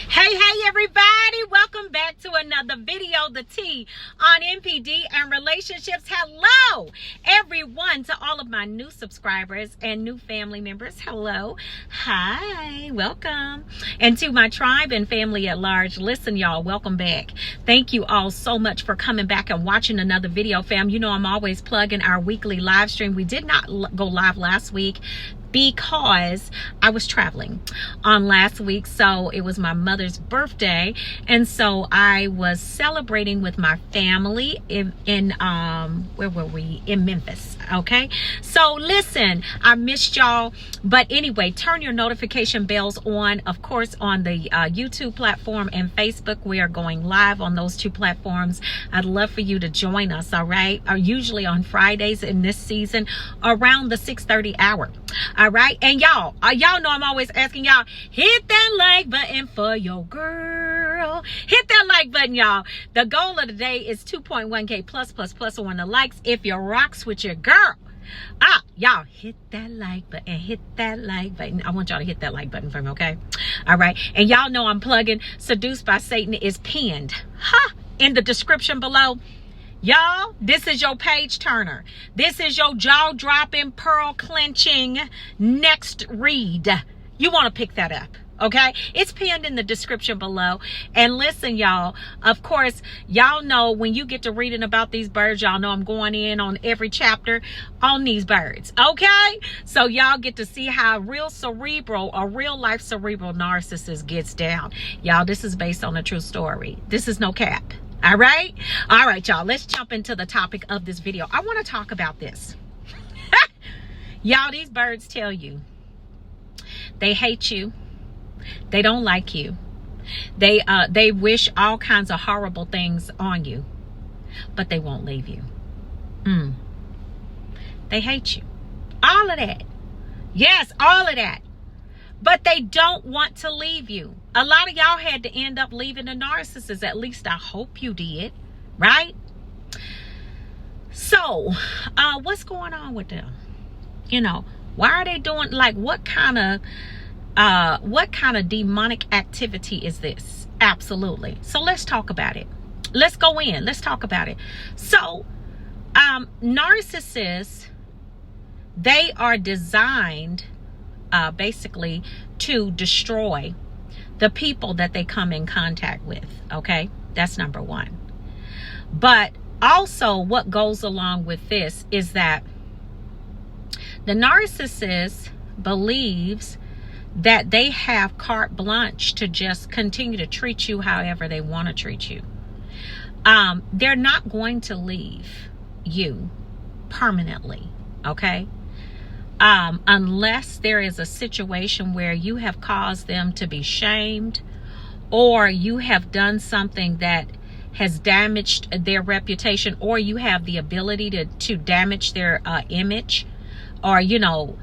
Hey everybody, welcome back to another video, the T on NPD and relationships. Hello everyone, to all of my new subscribers and new family members. Hello, hi, welcome. And to my tribe and family at large, listen y'all, welcome back. Thank you all so much for coming back and watching another video, fam. You know I'm always plugging our weekly live stream. We did not go live last week because I was traveling on last week, so it was my mother's birthday, and so I was celebrating with my family in where were we? In Memphis. Okay, so listen, I missed y'all, but anyway, turn your notification bells on, of course, on the YouTube platform and Facebook. We are going live on those two platforms. I'd love for you to join us. All right, usually on Fridays in this season around the 6:30 hour. All right, and y'all know I'm always asking y'all, hit that like button for your girl. Hit that like button, y'all. The goal of the day is 2.1K plus on the likes if you rocks with your girl. Y'all hit that like button, hit that like button. I want y'all to hit that like button for me, okay? All right, and y'all know I'm plugging Seduced by Satan is pinned in the description below. Y'all, this is your page turner. This is your jaw-dropping, pearl-clenching next read. You want to pick that up, okay? It's pinned in the description below. And listen, y'all, of course, y'all know when you get to reading about these birds, y'all know I'm going in on every chapter on these birds, okay? So y'all get to see how a real life cerebral narcissist gets down. Y'all, this is based on a true story. This is no cap. All right, y'all, let's jump into the topic of this video. I want to talk about this. Y'all, these birds tell you they hate you, they don't like you, they wish all kinds of horrible things on you, but they won't leave you. They hate you, all of that. Yes, all of that. But they don't want to leave you. A lot of y'all had to end up leaving a narcissist. At least I hope you did, right? So, what's going on with them? You know, why are they doing, like, what kind of demonic activity is this? Absolutely. So let's talk about it. Let's go in. Let's talk about it. So, narcissists, they are designed basically to destroy the people that they come in contact with. Okay, that's number one. But also what goes along with this is that the narcissist believes that they have carte blanche to just continue to treat you however they want to treat you. They're not going to leave you permanently, okay? Unless there is a situation where you have caused them to be shamed, or you have done something that has damaged their reputation, or you have the ability to damage their image, or, you know,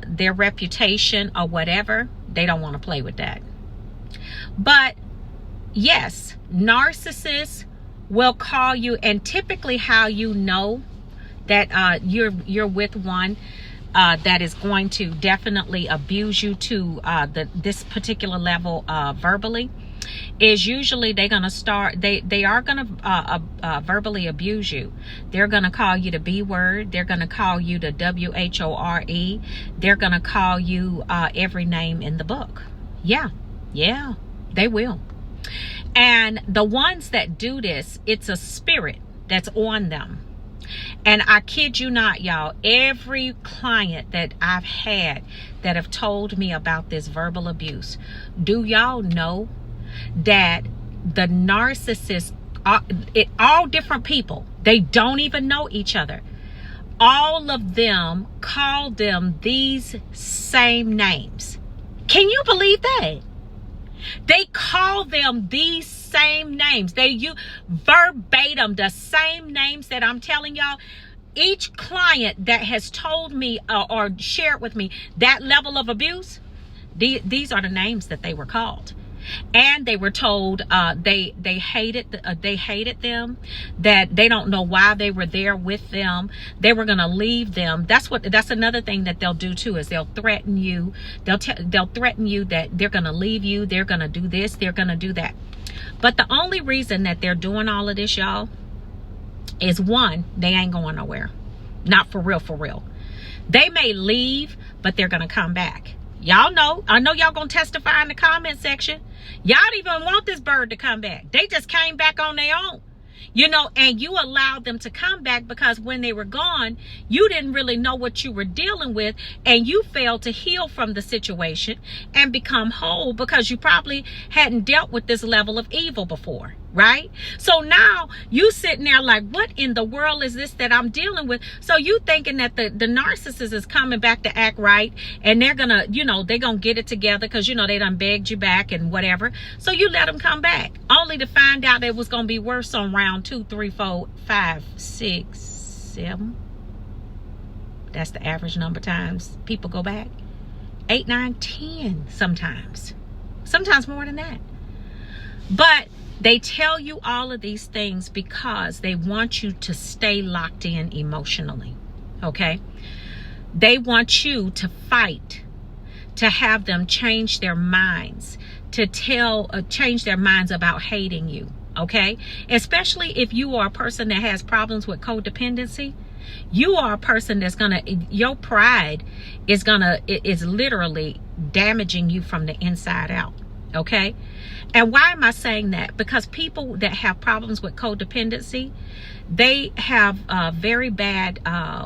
their reputation or whatever. They don't want to play with that. But yes, narcissists will call you, and typically how you know that you're with one that is going to definitely abuse you to this particular level verbally is usually they are going to verbally abuse you. They're going to call you the B word. They're going to call you the WHORE. They're going to call you every name in the book. Yeah, they will. And the ones that do this, it's a spirit that's on them. And I kid you not, y'all, every client that I've had that have told me about this verbal abuse, do y'all know that the narcissists, all different people, they don't even know each other. All of them call them these same names. Can you believe that? They call them these same names. They use verbatim the same names that I'm telling y'all. Each client that has told me or shared with me that level of abuse, these are the names that they were called. And they were told they hated them, that they don't know why they were there with them. They were going to leave them. That's another thing that they'll do too, is they'll threaten you. They'll threaten you that they're going to leave you. They're going to do this. They're going to do that. But the only reason that they're doing all of this, y'all, is one, they ain't going nowhere. Not for real, for real. They may leave, but they're going to come back. Y'all know, I know y'all going to testify in the comment section. Y'all don't even want this bird to come back. They just came back on their own. You know, and you allowed them to come back because when they were gone, you didn't really know what you were dealing with, and you failed to heal from the situation and become whole because you probably hadn't dealt with this level of evil before, right? So now you sitting there like, what in the world is this that I'm dealing with? So you thinking that the narcissist is coming back to act right, and they're gonna, you know, they're gonna get it together because, you know, they done begged you back and whatever. So you let them come back, only to find out it was gonna be worse on round 2, 3, 4, 5, 6, 7. That's the average number of times people go back. 8, 9, 10 sometimes more than that. But they tell you all of these things because they want you to stay locked in emotionally, okay? They want you to fight, to have them change their minds, to change their minds about hating you, okay? Especially if you are a person that has problems with codependency. You are a person that's your pride is literally damaging you from the inside out, okay? And why am I saying that? Because people that have problems with codependency, they have very bad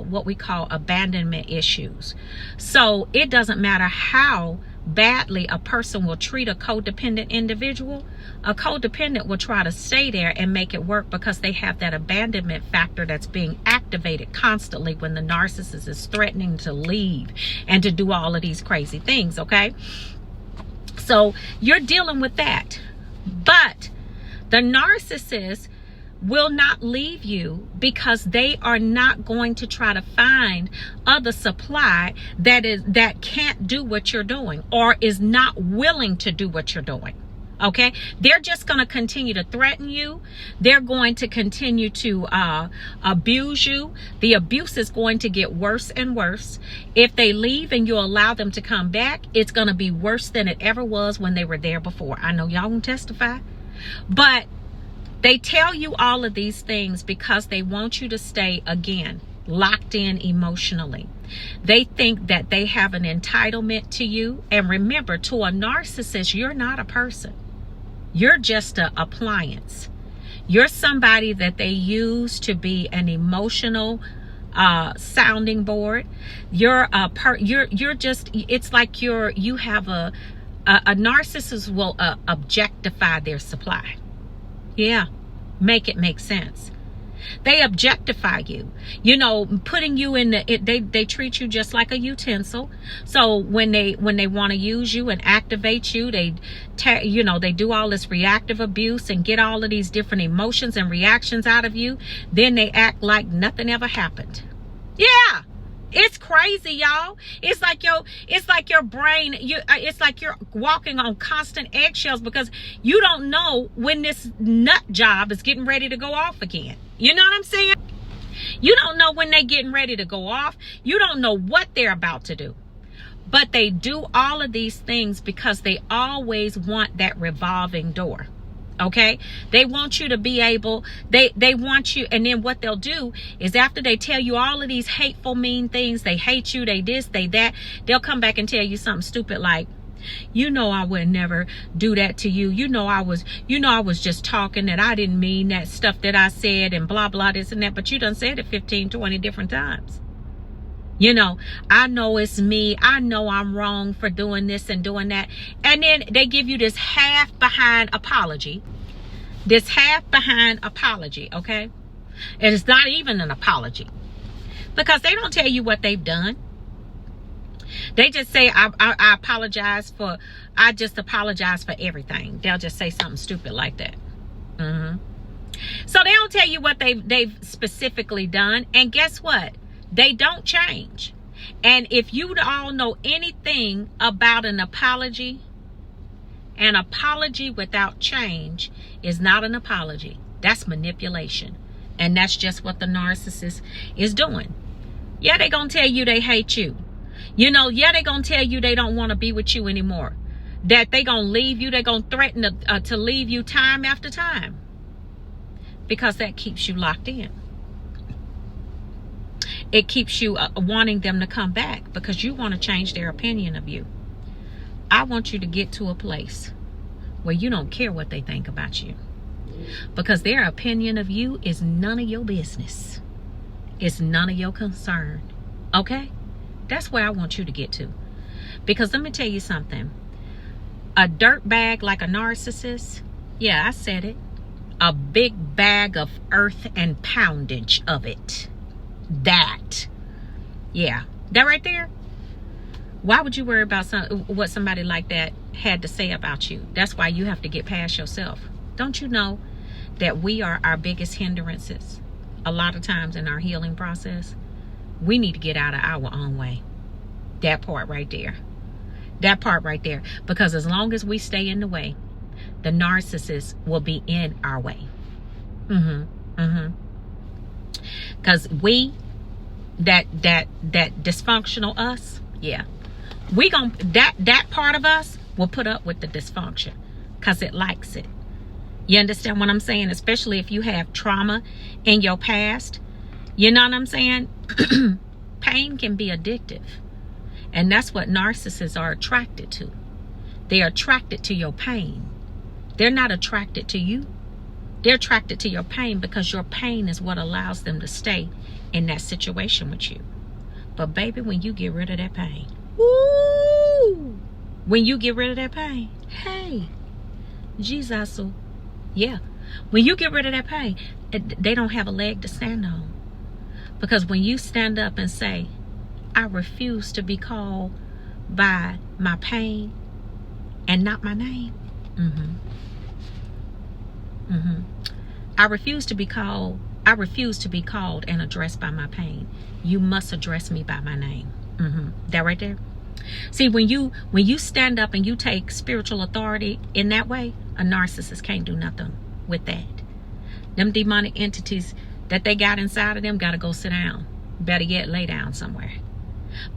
what we call abandonment issues. So it doesn't matter how badly a person will treat a codependent individual. A codependent will try to stay there and make it work because they have that abandonment factor that's being activated constantly when the narcissist is threatening to leave and to do all of these crazy things, okay? So you're dealing with that. But the narcissist will not leave you because they are not going to try to find other supply that can't do what you're doing or is not willing to do what you're doing. Okay, they're just going to continue to threaten you. They're going to continue to abuse you. The abuse is going to get worse and worse. If they leave and you allow them to come back, it's going to be worse than it ever was when they were there before. I know y'all won't testify, but they tell you all of these things because they want you to stay, again, locked in emotionally. They think that they have an entitlement to you. And remember, to a narcissist, you're not a person. You're just an appliance. You're somebody that they use to be an emotional sounding board. You're just, it's like you have a narcissist will objectify their supply. Yeah, make it make sense. They objectify you, you know, putting you in they treat you just like a utensil. So when they want to use you and activate you, they do all this reactive abuse and get all of these different emotions and reactions out of you. Then they act like nothing ever happened. Yeah. It's crazy, y'all. It's like your brain, it's like you're walking on constant eggshells because you don't know when this nut job is getting ready to go off again. You know what I'm saying? You don't know when they're getting ready to go off. You don't know what they're about to do. But they do all of these things because they always want that revolving door. Okay, they want you to be able, they want you, and then what they'll do is after they tell you all of these hateful, mean things, they hate you, they this, they that, they'll come back and tell you something stupid like, you know, I would never do that to you. You know, I was just talking, that I didn't mean that stuff that I said and blah, blah, this and that, but you done said it 15, 20 different times. You know, I know it's me. I know I'm wrong for doing this and doing that. And then they give you this half behind apology. Okay? And it's not even an apology. Because they don't tell you what they've done. They just say, I just apologize for everything. They'll just say something stupid like that. So they don't tell you what they've specifically done. And guess what? They don't change. And if you all know anything about an apology An apology without change is not an apology. That's manipulation. And that's just what the narcissist is doing. Yeah, they're going to tell you they hate you. You know, yeah, they're going to tell you they don't want to be with you anymore. That they're going to leave you. They're going to threaten to leave you time after time. Because that keeps you locked in. It keeps you wanting them to come back because you want to change their opinion of you. I want you to get to a place where you don't care what they think about you. Because their opinion of you is none of your business. It's none of your concern. Okay? That's where I want you to get to. Because let me tell you something. A dirt bag like a narcissist, yeah, I said it. A big bag of earth and poundage of it. That. Yeah. That right there. Why would you worry about what somebody like that had to say about you? That's why you have to get past yourself. Don't you know that we are our biggest hindrances a lot of times in our healing process? We need to get out of our own way. That part right there. That part right there. Because as long as we stay in the way, the narcissist will be in our way. Because we, that dysfunctional us, yeah. We gon' that part of us will put up with the dysfunction because it likes it. You understand what I'm saying? Especially if you have trauma in your past. You know what I'm saying? Pain can be addictive. And that's what narcissists are attracted to. They're attracted to your pain. They're not attracted to you. They're attracted to your pain because your pain is what allows them to stay in that situation with you. But baby, when you get rid of that pain, woo! When you get rid of that pain, hey, Jesus, yeah. When you get rid of that pain, they don't have a leg to stand on. Because when you stand up and say, I refuse to be called by my pain and not my name. I refuse to be called and addressed by my pain. You must address me by my name. That right there. See, when you stand up and you take spiritual authority in that way, a narcissist can't do nothing with that. Them demonic entities that they got inside of them got to go sit down. Better yet, lay down somewhere.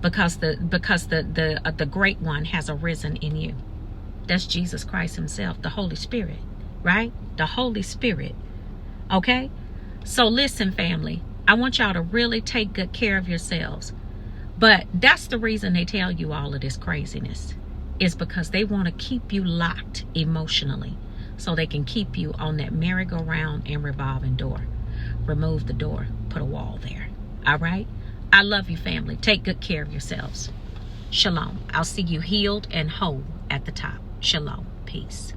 Because the great one has arisen in you. That's Jesus Christ himself, the Holy Spirit, right? The Holy Spirit. Okay? So listen, family, I want y'all to really take good care of yourselves. But that's the reason they tell you all of this craziness. Is because they want to keep you locked emotionally. So they can keep you on that merry-go-round and revolving door. Remove the door. Put a wall there. All right? I love you, family. Take good care of yourselves. Shalom. I'll see you healed and whole at the top. Shalom. Peace.